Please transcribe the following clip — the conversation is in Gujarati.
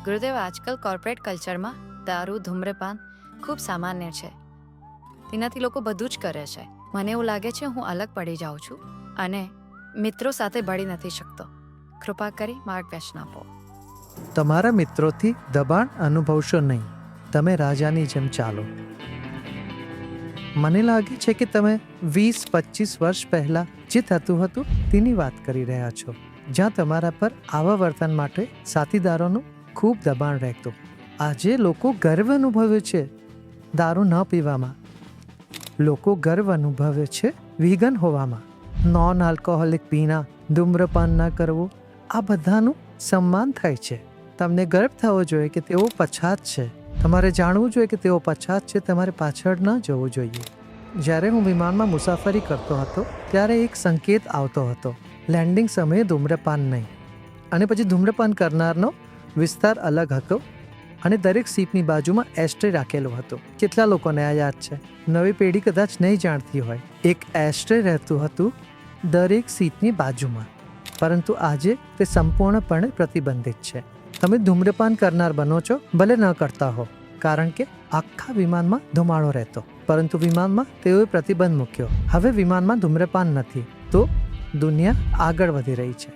ગુરુદેવ, આજકાલ કોર્પોરેટ કલ્ચરમાં દારૂ, ધૂમ્રપાન ખૂબ સામાન્ય છે. તેનાથી લોકો બધું જ કરે છે. મને એવું લાગે છે હું અલગ પડી જાઉં છું અને મિત્રો સાથે ભળી નથી શકતો. કૃપા કરી માર્ગદર્શન આપો. તમારા મિત્રોથી દબાણ અનુભવશો નહીં. તમે રાજાની જેમ ચાલો. મને લાગે છે કે તમે 20-25 વર્ષ પહેલા જે થતું હતું તેની વાત કરી રહ્યા છો, જ્યાં તમારા પર આવા વર્તન માટે સાથીદારોનું ખૂબ દબાણ રહેતું. આજે લોકો ગર્વ અનુભવે છે દારૂ ન પીવામાં. લોકો ગર્વ અનુભવે છે વિગન હોવામાં. નોન આલ્કોહોલિક પીણા, ધૂમ્રપાન ન કરવું, આ બધાનું સન્માન થાય છે. તમને ગર્વ થવો જોઈએ કે તેઓ પછાત છે. તમારે જાણવું જોઈએ કે તેઓ પછાત છે. તમારે પાછળ ન જવું જોઈએ. જ્યારે હું વિમાનમાં મુસાફરી કરતો હતો ત્યારે એક સંકેત આવતો હતો, લેન્ડિંગ સમયે ધૂમ્રપાન નહીં. અને પછી ધૂમ્રપાન કરનારનો વિસ્તાર અલગ હતો અને દરેક સીટની બાજુમાં એસ્ટ્રે રાખેલો હતો. કેટલા લોકોને આ યાદ છે? નવી પેઢી કદાચ નહીં જાણતી હોય. એક એસ્ટ્રે રહેતું હતું દરેક સીટની બાજુમાં, પરંતુ આજે તે સંપૂર્ણપણે પ્રતિબંધિત છે. તમે ધૂમ્રપાન કરનાર બનો છો, ભલે ન કરતા હો, કારણ કે આખા વિમાનમાં ધુમાડો રહેતો. પરંતુ વિમાનમાં તેઓએ પ્રતિબંધ મૂક્યો. હવે વિમાનમાં ધૂમ્રપાન નથી, તો દુનિયા આગળ વધી રહી છે.